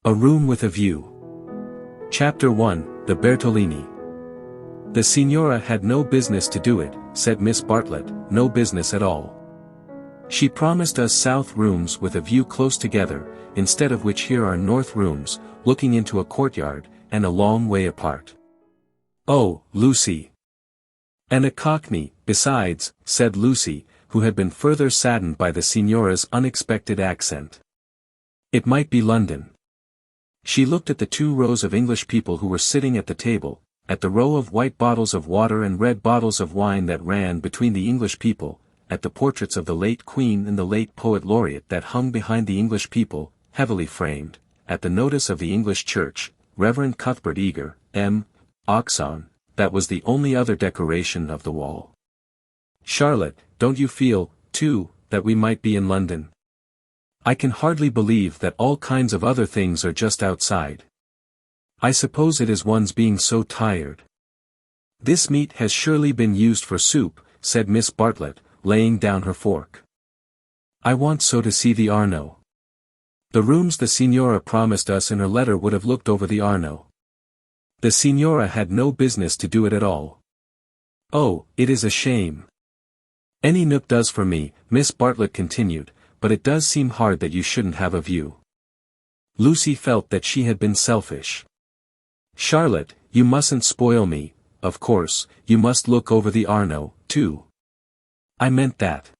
A Room with a View. Chapter 1, The Bertolini. The signora had no business to do it, said Miss Bartlett, no business at all. She promised us south rooms with a view close together, instead of which here are north rooms, looking into a courtyard, and a long way apart. Oh, Lucy! And a cockney, besides, said Lucy, who had been further saddened by the signora's unexpected accent. It might be London. She looked at the 2 rows of English people who were sitting at the table, at the row of white bottles of water and red bottles of wine that ran between the English people, at the portraits of the late Queen and the late Poet Laureate that hung behind the English people, heavily framed, at the notice of the English Church, Reverend Cuthbert Eager, M. Oxon, that was the only other decoration of the wall. Charlotte, don't you feel, too, that we might be in London? I can hardly believe that all kinds of other things are just outside. I suppose it is one's being so tired. This meat has surely been used for soup, said Miss Bartlett, laying down her fork. I want so to see the Arno. The rooms the signora promised us in her letter would have looked over the Arno. The signora had no business to do it at all. Oh, it is a shame. Any nook does for me, Miss Bartlett continued, but it does seem hard that you shouldn't have a view. Lucy felt that she had been selfish. Charlotte, you mustn't spoil me, of course, you must look over the Arno, too. I meant that.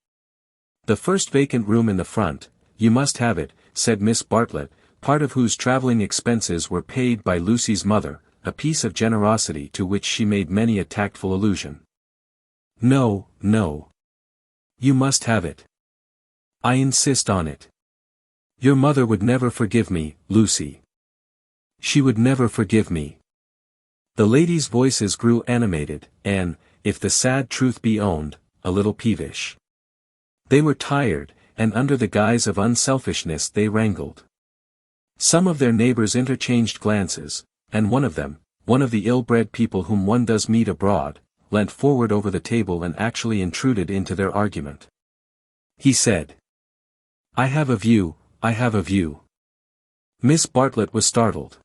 The first vacant room in the front, you must have it, said Miss Bartlett, part of whose travelling expenses were paid by Lucy's mother, a piece of generosity to which she made many a tactful allusion. No, no. You must have it. I insist on it. Your mother would never forgive me, Lucy. She would never forgive me. The ladies' voices grew animated, and, if the sad truth be owned, a little peevish. They were tired, and under the guise of unselfishness they wrangled. Some of their neighbors interchanged glances, and one of them, one of the ill-bred people whom one does meet abroad, leant forward over the table and actually intruded into their argument. He said, I have a view, I have a view. Miss Bartlett was startled.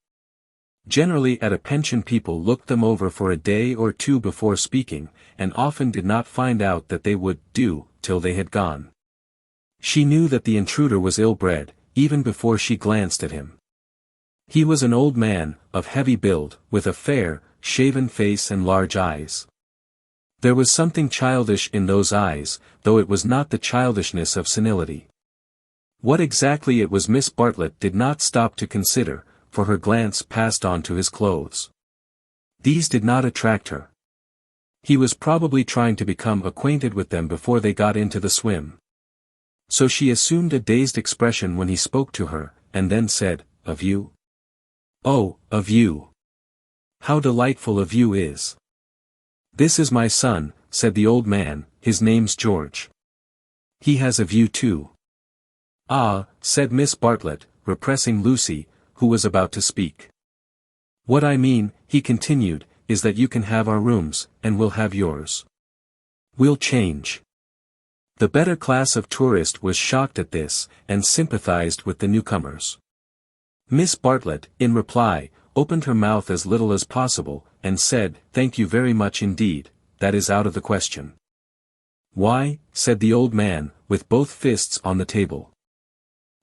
Generally at a pension people looked them over for a day or 2 before speaking, and often did not find out that they would do, till they had gone. She knew that the intruder was ill-bred, even before she glanced at him. He was an old man, of heavy build, with a fair, shaven face and large eyes. There was something childish in those eyes, though it was not the childishness of senility. What exactly it was Miss Bartlett did not stop to consider, for her glance passed on to his clothes. These did not attract her. He was probably trying to become acquainted with them before they got into the swim. So she assumed a dazed expression when he spoke to her, and then said, A view? Oh, a view. How delightful a view is. This is my son, said the old man, his name's George. He has a view too. Ah, said Miss Bartlett, repressing Lucy, who was about to speak. What I mean, he continued, is that you can have our rooms, and we'll have yours. We'll change. The better class of tourist was shocked at this, and sympathized with the newcomers. Miss Bartlett, in reply, opened her mouth as little as possible, and said, Thank you very much indeed, that is out of the question. Why, said the old man, with both fists on the table.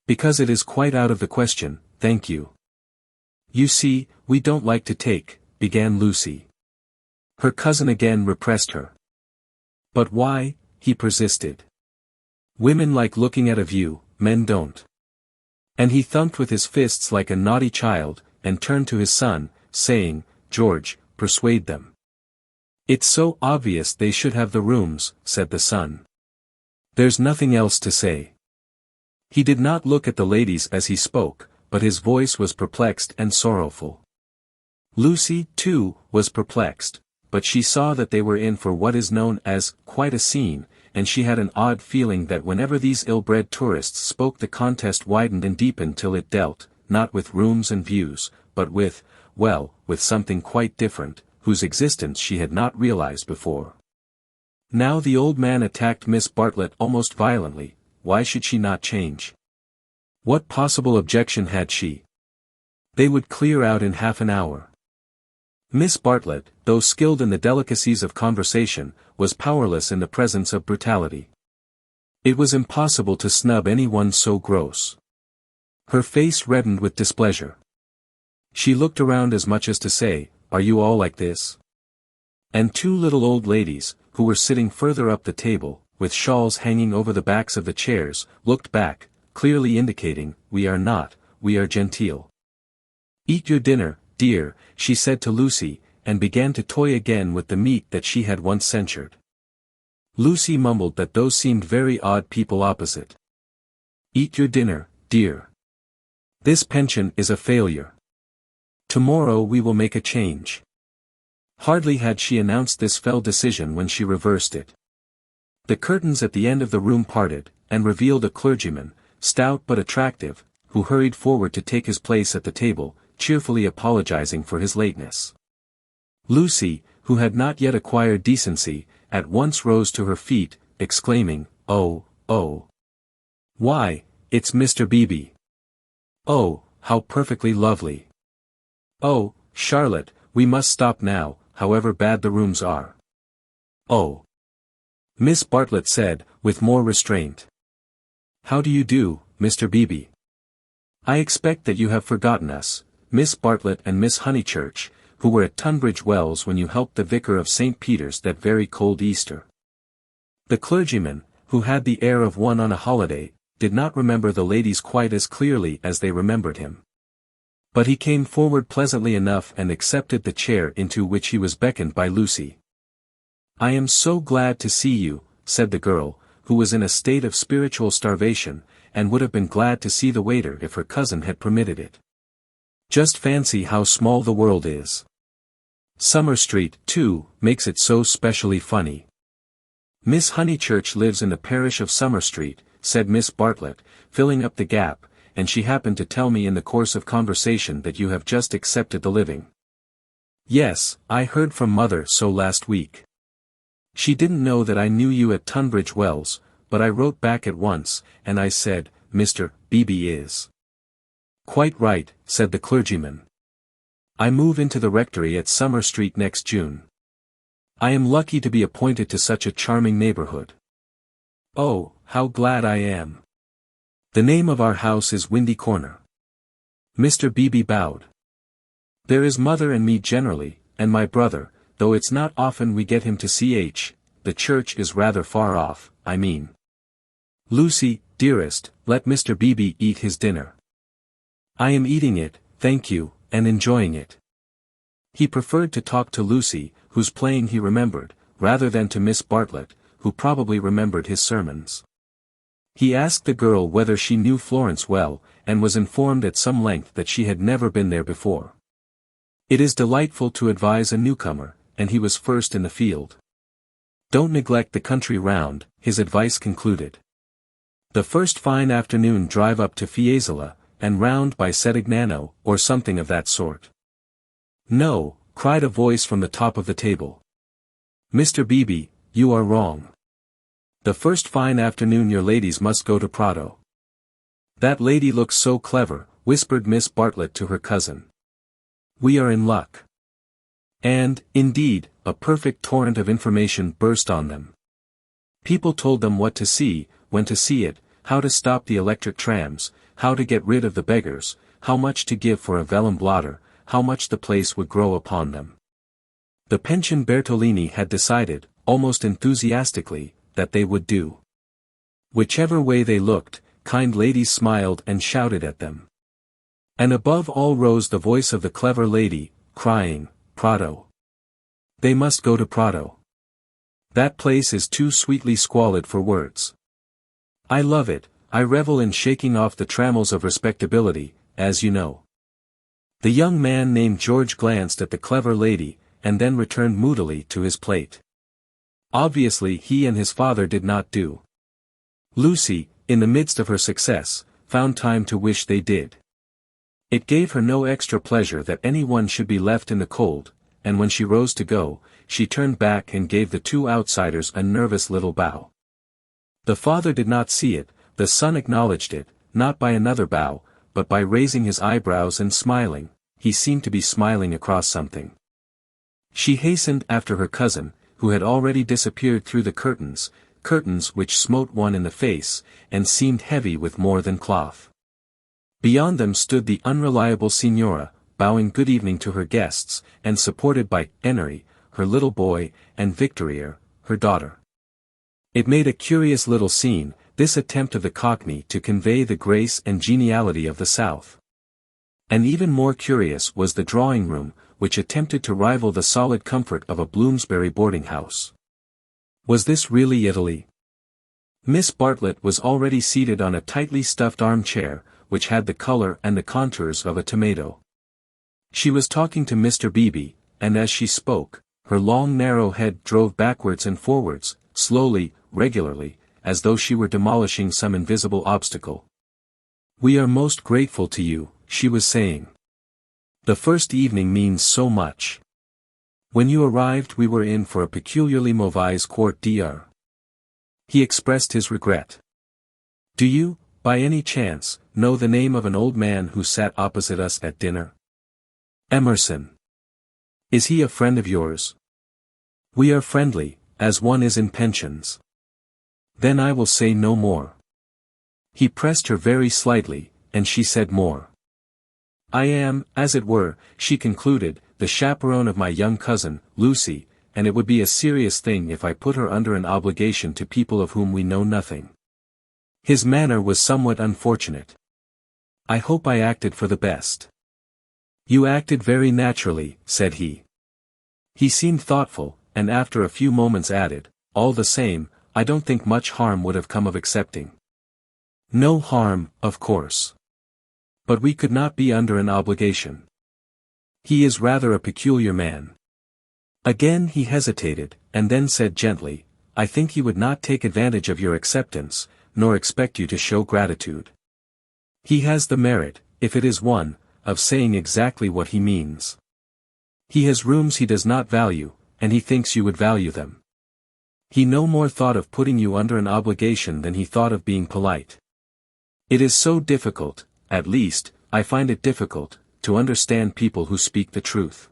Because it is quite out of the question, thank you. You see, we don't like to take, began Lucy. Her cousin again repressed her. But why, he persisted. Women like looking at a view, men don't. And he thumped with his fists like a naughty child, and turned to his son, saying, George, persuade them. It's so obvious they should have the rooms, said the son. There's nothing else to say. He did not look at the ladies as he spoke, but his voice was perplexed and sorrowful. Lucy, too, was perplexed, but she saw that they were in for what is known as quite a scene, and she had an odd feeling that whenever these ill-bred tourists spoke the contest widened and deepened till it dealt, not with rooms and views, but with, well, with something quite different, whose existence she had not realized before. Now the old man attacked Miss Bartlett almost violently. Why should she not change? What possible objection had she? They would clear out in half an hour. Miss Bartlett, though skilled in the delicacies of conversation, was powerless in the presence of brutality. It was impossible to snub anyone so gross. Her face reddened with displeasure. She looked around as much as to say, "Are you all like this?" And two little old ladies, who were sitting further up the table, with shawls hanging over the backs of the chairs, looked back, clearly indicating, "We are not, we are genteel." "Eat your dinner, dear," she said to Lucy, and began to toy again with the meat that she had once censured. Lucy mumbled that those seemed very odd people opposite. "Eat your dinner, dear. This pension is a failure. Tomorrow we will make a change." Hardly had she announced this fell decision when she reversed it. The curtains at the end of the room parted, and revealed a clergyman, stout but attractive, who hurried forward to take his place at the table, cheerfully apologizing for his lateness. Lucy, who had not yet acquired decency, at once rose to her feet, exclaiming, "Oh, oh! Why, it's Mr. Beebe! Oh, how perfectly lovely! Oh, Charlotte, we must stop now, however bad the rooms are." "Oh!" Miss Bartlett said, with more restraint. "How do you do, Mr. Beebe? I expect that you have forgotten us, Miss Bartlett and Miss Honeychurch, who were at Tunbridge Wells when you helped the vicar of St. Peter's that very cold Easter." The clergyman, who had the air of one on a holiday, did not remember the ladies quite as clearly as they remembered him. But he came forward pleasantly enough and accepted the chair into which he was beckoned by Lucy. "I am so glad to see you," said the girl, who was in a state of spiritual starvation, and would have been glad to see the waiter if her cousin had permitted it. "Just fancy how small the world is. Summer Street, too, makes it so specially funny." "Miss Honeychurch lives in the parish of Summer Street," said Miss Bartlett, filling up the gap, "and she happened to tell me in the course of conversation that you have just accepted the living." "Yes, I heard from mother so last week. She didn't know that I knew you at Tunbridge Wells, but I wrote back at once, and I said, Mr. Beebe is." "Quite right," said the clergyman. "I move into the rectory at Summer Street next June. I am lucky to be appointed to such a charming neighborhood. Oh, how glad I am. The name of our house is Windy Corner." Mr. Beebe bowed. "There is mother and me generally, and my brother, though it's not often we get him to the church is rather far off, I mean. Lucy, dearest, let Mr. Beebe eat his dinner." "I am eating it, thank you, and enjoying it." He preferred to talk to Lucy, whose playing he remembered, rather than to Miss Bartlett, who probably remembered his sermons. He asked the girl whether she knew Florence well, and was informed at some length that she had never been there before. It is delightful to advise a newcomer, and he was first in the field. "Don't neglect the country round," his advice concluded. "The first fine afternoon drive up to Fiesole, and round by Settignano, or something of that sort." "No," cried a voice from the top of the table. "Mr. Beebe, you are wrong. The first fine afternoon your ladies must go to Prato." "That lady looks so clever," whispered Miss Bartlett to her cousin. "We are in luck." And, indeed, a perfect torrent of information burst on them. People told them what to see, when to see it, how to stop the electric trams, how to get rid of the beggars, how much to give for a vellum blotter, how much the place would grow upon them. The Pensione Bertolini had decided, almost enthusiastically, that they would do. Whichever way they looked, kind ladies smiled and shouted at them. And above all rose the voice of the clever lady, crying, "Prato! They must go to Prato. That place is too sweetly squalid for words. I love it, I revel in shaking off the trammels of respectability, as you know." The young man named George glanced at the clever lady, and then returned moodily to his plate. Obviously he and his father did not do. Lucy, in the midst of her success, found time to wish they did. It gave her no extra pleasure that anyone should be left in the cold, and when she rose to go, she turned back and gave the two outsiders a nervous little bow. The father did not see it, the son acknowledged it, not by another bow, but by raising his eyebrows and smiling. he seemed to be smiling across something. She hastened after her cousin, who had already disappeared through the curtains which smote one in the face, and seemed heavy with more than cloth. Beyond them stood the unreliable Signora, bowing good evening to her guests, and supported by Henry, her little boy, and Victoire, her daughter. It made a curious little scene, this attempt of the Cockney to convey the grace and geniality of the South. And even more curious was the drawing-room, which attempted to rival the solid comfort of a Bloomsbury boarding-house. Was this really Italy? Miss Bartlett was already seated on a tightly stuffed armchair, which had the color and the contours of a tomato. She was talking to Mr. Beebe, and as she spoke, her long narrow head drove backwards and forwards, slowly, regularly, as though she were demolishing some invisible obstacle. "We are most grateful to you," she was saying. "The first evening means so much. When you arrived we were in for a peculiarly mauvaise quart d'heure." He expressed his regret. "Do you, by any chance, know the name of an old man who sat opposite us at dinner?" "Emerson." "Is he a friend of yours?" "We are friendly, as one is in pensions." "Then I will say no more." He pressed her very slightly, and she said more. "I am, as it were," she concluded, "the chaperone of my young cousin, Lucy, and it would be a serious thing if I put her under an obligation to people of whom we know nothing." His manner was somewhat unfortunate. "I hope I acted for the best." "You acted very naturally," said he. He seemed thoughtful, and after a few moments added, "All the same, I don't think much harm would have come of accepting." "No harm, of course. But we could not be under an obligation. He is rather a peculiar man." Again he hesitated, and then said gently, "I think he would not take advantage of your acceptance, nor expect you to show gratitude. He has the merit, if it is one, of saying exactly what he means. He has rooms he does not value, and he thinks you would value them. He no more thought of putting you under an obligation than he thought of being polite. It is so difficult, at least, I find it difficult, to understand people who speak the truth."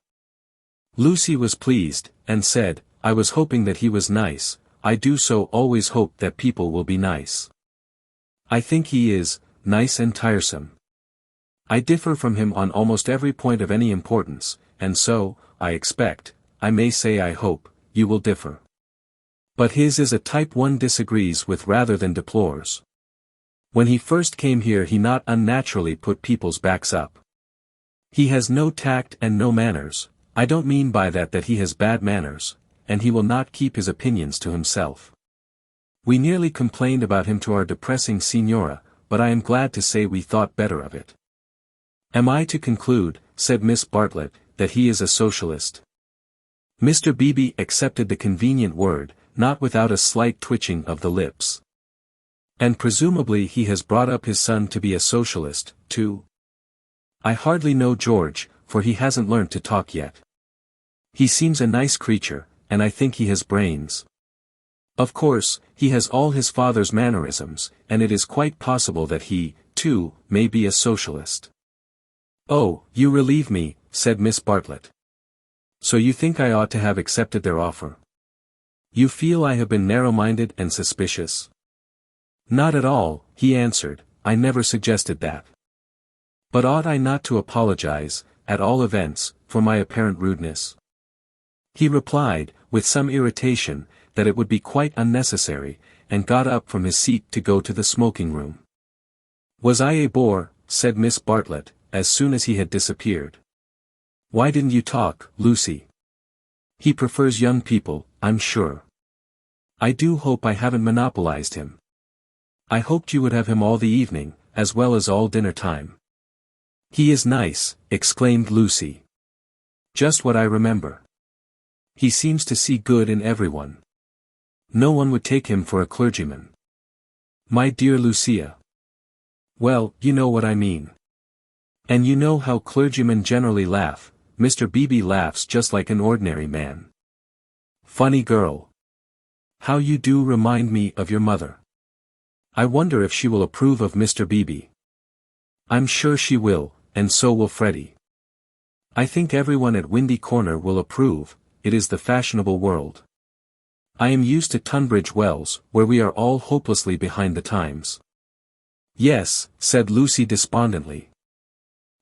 Lucy was pleased, and said, "I was hoping that he was nice. I do so always hope that people will be nice. I think he is, nice and tiresome. I differ from him on almost every point of any importance, and so, I expect, I may say I hope, you will differ. But his is a type one disagrees with rather than deplores. When he first came here he not unnaturally put people's backs up. He has no tact and no manners. I don't mean by that he has bad manners, and he will not keep his opinions to himself. We nearly complained about him to our depressing Signora, but I am glad to say we thought better of it." "Am I to conclude," said Miss Bartlett, "that he is a socialist?" Mr. Beebe accepted the convenient word, not without a slight twitching of the lips. "And presumably he has brought up his son to be a socialist, too?" "I hardly know George, for he hasn't learnt to talk yet. He seems a nice creature, and I think he has brains. Of course, he has all his father's mannerisms, and it is quite possible that he, too, may be a socialist." "Oh, you relieve me," said Miss Bartlett. "So you think I ought to have accepted their offer? You feel I have been narrow-minded and suspicious?" "Not at all," he answered, "I never suggested that. But ought I not to apologize, at all events, for my apparent rudeness?" He replied, with some irritation, that it would be quite unnecessary, and got up from his seat to go to the smoking-room. "Was I a bore?" said Miss Bartlett, as soon as he had disappeared. "Why didn't you talk, Lucy? He prefers young people, I'm sure. I do hope I haven't monopolized him. I hoped you would have him all the evening, as well as all dinner time." "He is nice," exclaimed Lucy. "Just what I remember. He seems to see good in everyone. No one would take him for a clergyman." "My dear Lucia. Well, you know what I mean. And you know how clergymen generally laugh. Mr. Beebe laughs just like an ordinary man. Funny girl. How you do remind me of your mother. I wonder if she will approve of Mr. Beebe. I'm sure she will, and so will Freddie. I think everyone at Windy Corner will approve, it is the fashionable world. I am used to Tunbridge Wells, where we are all hopelessly behind the times. Yes, said Lucy despondently.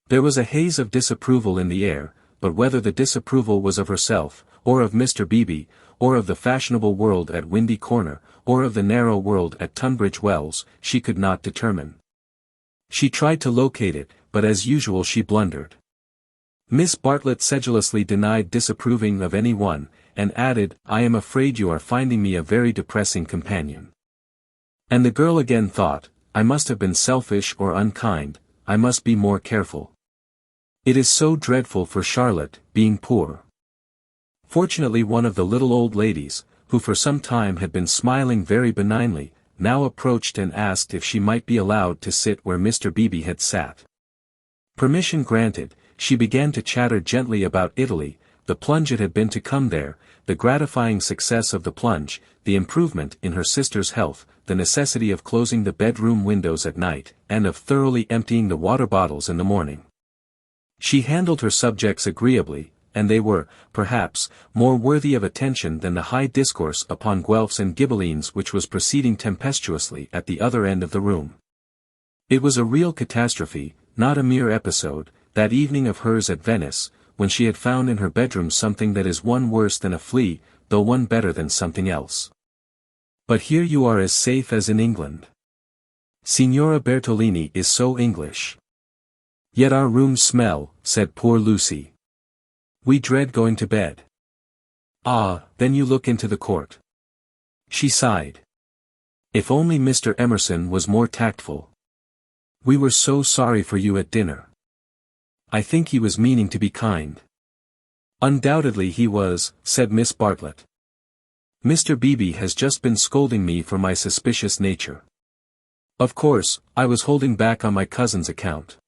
There was a haze of disapproval in the air, but whether the disapproval was of herself, or of Mr. Beebe, or of the fashionable world at Windy Corner, or of the narrow world at Tunbridge Wells, she could not determine. She tried to locate it, but as usual she blundered. Miss Bartlett sedulously denied disapproving of any one, and added, I am afraid you are finding me a very depressing companion. And the girl again thought, I must have been selfish or unkind, I must be more careful. It is so dreadful for Charlotte, being poor. Fortunately one of the little old ladies, who for some time had been smiling very benignly, now approached and asked if she might be allowed to sit where Mr. Beebe had sat. Permission granted, she began to chatter gently about Italy, the plunge it had been to come there, the gratifying success of the plunge, the improvement in her sister's health, the necessity of closing the bedroom windows at night, and of thoroughly emptying the water bottles in the morning. She handled her subjects agreeably, and they were, perhaps, more worthy of attention than the high discourse upon Guelphs and Ghibellines which was proceeding tempestuously at the other end of the room. It was a real catastrophe, not a mere episode, that evening of hers at Venice, when she had found in her bedroom something that is one worse than a flea, though one better than something else. But here you are as safe as in England. Signora Bertolini is so English. Yet our rooms smell, said poor Lucy. We dread going to bed. Ah, then you look into the court. She sighed. If only Mr. Emerson was more tactful. We were so sorry for you at dinner. I think he was meaning to be kind. Undoubtedly he was, said Miss Bartlett. Mr. Beebe has just been scolding me for my suspicious nature. Of course, I was holding back on my cousin's account.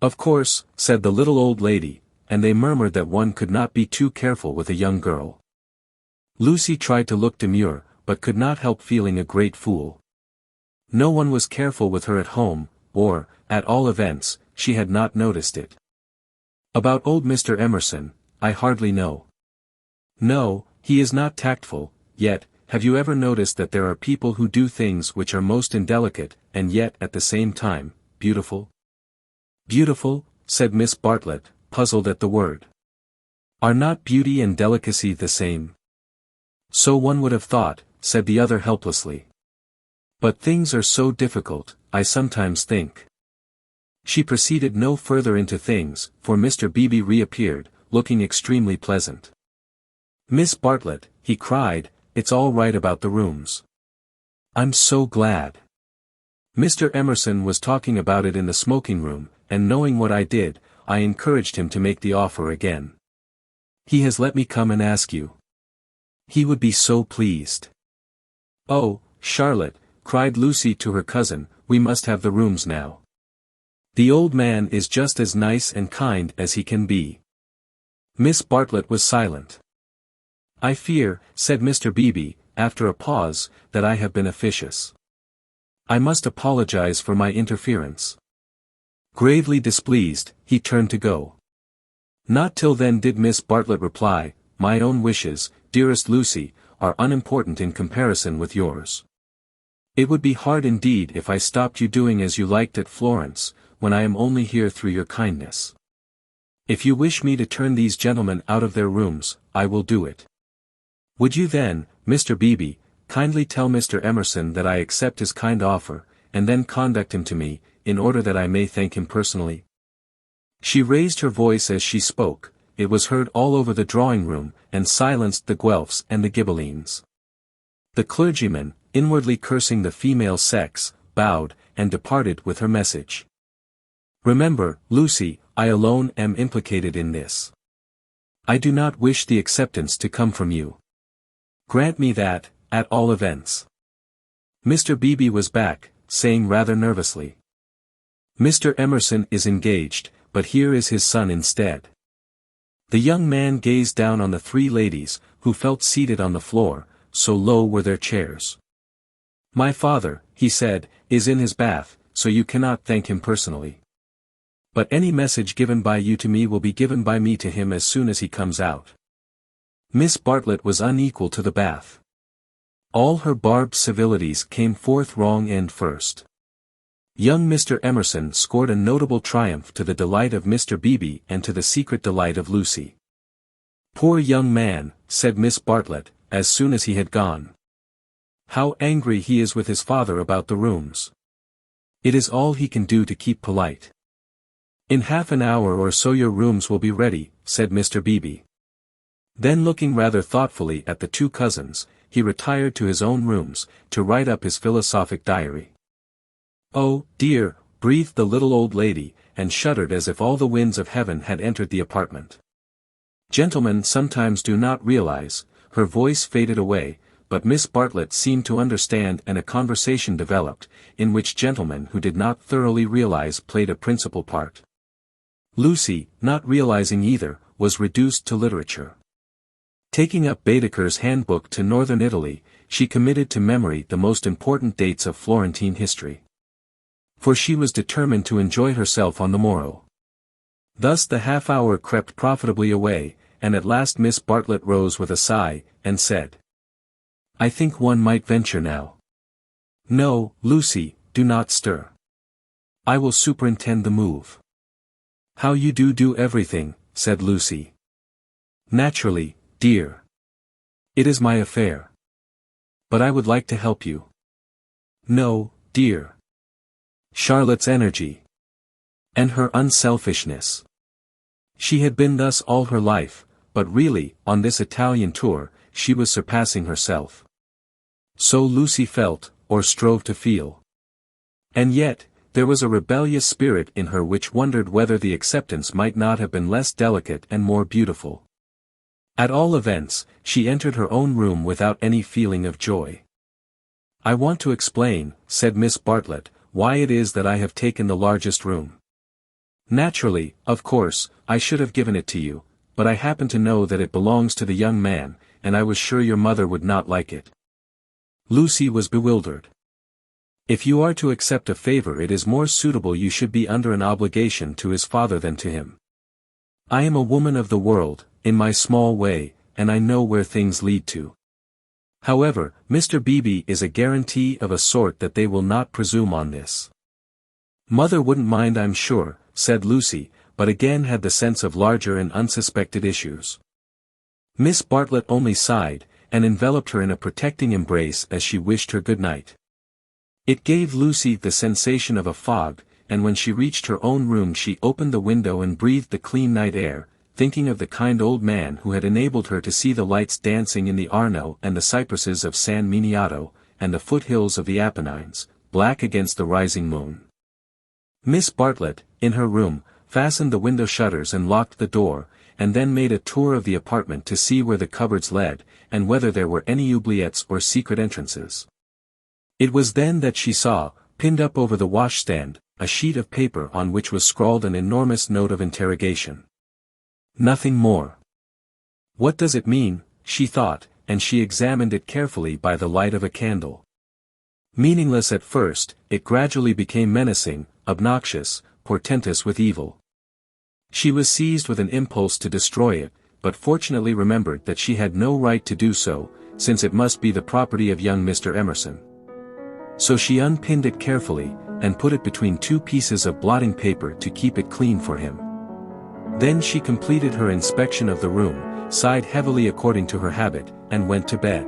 Of course, said the little old lady, and they murmured that one could not be too careful with a young girl. Lucy tried to look demure, but could not help feeling a great fool. No one was careful with her at home, or, at all events, she had not noticed it. About old Mr. Emerson, I hardly know. No, he is not tactful, yet, have you ever noticed that there are people who do things which are most indelicate, and yet at the same time, beautiful? Beautiful, said Miss Bartlett, puzzled at the word. Are not beauty and delicacy the same? So one would have thought, said the other helplessly. But things are so difficult, I sometimes think. She proceeded no further into things, for Mr. Beebe reappeared, looking extremely pleasant. Miss Bartlett, he cried, it's all right about the rooms. I'm so glad. Mr. Emerson was talking about it in the smoking room, and knowing what I did, I encouraged him to make the offer again. He has let me come and ask you. He would be so pleased. Oh, Charlotte, cried Lucy to her cousin, we must have the rooms now. The old man is just as nice and kind as he can be. Miss Bartlett was silent. I fear, said Mr. Beebe, after a pause, that I have been officious. I must apologize for my interference. Gravely displeased, he turned to go. Not till then did Miss Bartlett reply, my own wishes, dearest Lucy, are unimportant in comparison with yours. It would be hard indeed if I stopped you doing as you liked at Florence, when I am only here through your kindness. If you wish me to turn these gentlemen out of their rooms, I will do it. Would you then, Mr. Beebe, kindly tell Mr. Emerson that I accept his kind offer, and then conduct him to me, in order that I may thank him personally? She raised her voice as she spoke, it was heard all over the drawing-room, and silenced the Guelphs and the Ghibellines. The clergyman, inwardly cursing the female sex, bowed, and departed with her message. Remember, Lucy, I alone am implicated in this. I do not wish the acceptance to come from you. Grant me that, at all events. Mr. Beebe was back, saying rather nervously. Mr. Emerson is engaged, but here is his son instead. The young man gazed down on the three ladies, who felt seated on the floor, so low were their chairs. My father, he said, is in his bath, so you cannot thank him personally. But any message given by you to me will be given by me to him as soon as he comes out. Miss Bartlett was unequal to the bath. All her barbed civilities came forth wrong end first. Young Mr. Emerson scored a notable triumph to the delight of Mr. Beebe and to the secret delight of Lucy. "Poor young man," said Miss Bartlett, as soon as he had gone. "How angry he is with his father about the rooms. It is all he can do to keep polite." "In half an hour or so your rooms will be ready," said Mr. Beebe. Then looking rather thoughtfully at the two cousins, he retired to his own rooms, to write up his philosophic diary. "Oh, dear," breathed the little old lady, and shuddered as if all the winds of heaven had entered the apartment. Gentlemen sometimes do not realize, her voice faded away, but Miss Bartlett seemed to understand, and a conversation developed, in which gentlemen who did not thoroughly realize played a principal part. Lucy, not realizing either, was reduced to literature. Taking up Baedeker's Handbook to Northern Italy, she committed to memory the most important dates of Florentine history. For she was determined to enjoy herself on the morrow. Thus the half-hour crept profitably away, and at last Miss Bartlett rose with a sigh, and said, "I think one might venture now." "No, Lucy, do not stir. I will superintend the move." "How you do everything," said Lucy. "Naturally, dear. It is my affair. But I would like to help you." "No, dear." Charlotte's energy. And her unselfishness. She had been thus all her life, but really, on this Italian tour, she was surpassing herself. So Lucy felt, or strove to feel. And yet, there was a rebellious spirit in her which wondered whether the acceptance might not have been less delicate and more beautiful. At all events, she entered her own room without any feeling of joy. "I want to explain," said Miss Bartlett, "why it is that I have taken the largest room. Naturally, of course, I should have given it to you, but I happen to know that it belongs to the young man, and I was sure your mother would not like it." Lucy was bewildered. "If you are to accept a favor, it is more suitable you should be under an obligation to his father than to him. I am a woman of the world, in my small way, and I know where things lead to. However, Mr. Beebe is a guarantee of a sort that they will not presume on this." "Mother wouldn't mind, I'm sure," said Lucy, but again had the sense of larger and unsuspected issues. Miss Bartlett only sighed, and enveloped her in a protecting embrace as she wished her good night. It gave Lucy the sensation of a fog, and when she reached her own room she opened the window and breathed the clean night air, thinking of the kind old man who had enabled her to see the lights dancing in the Arno and the cypresses of San Miniato, and the foothills of the Apennines, black against the rising moon. Miss Bartlett, in her room, fastened the window shutters and locked the door, and then made a tour of the apartment to see where the cupboards led, and whether there were any oubliettes or secret entrances. It was then that she saw, pinned up over the washstand, a sheet of paper on which was scrawled an enormous note of interrogation. Nothing more. "What does it mean?" she thought, and she examined it carefully by the light of a candle. Meaningless at first, it gradually became menacing, obnoxious, portentous with evil. She was seized with an impulse to destroy it, but fortunately remembered that she had no right to do so, since it must be the property of young Mr. Emerson. So she unpinned it carefully, and put it between two pieces of blotting paper to keep it clean for him. Then she completed her inspection of the room, sighed heavily according to her habit, and went to bed.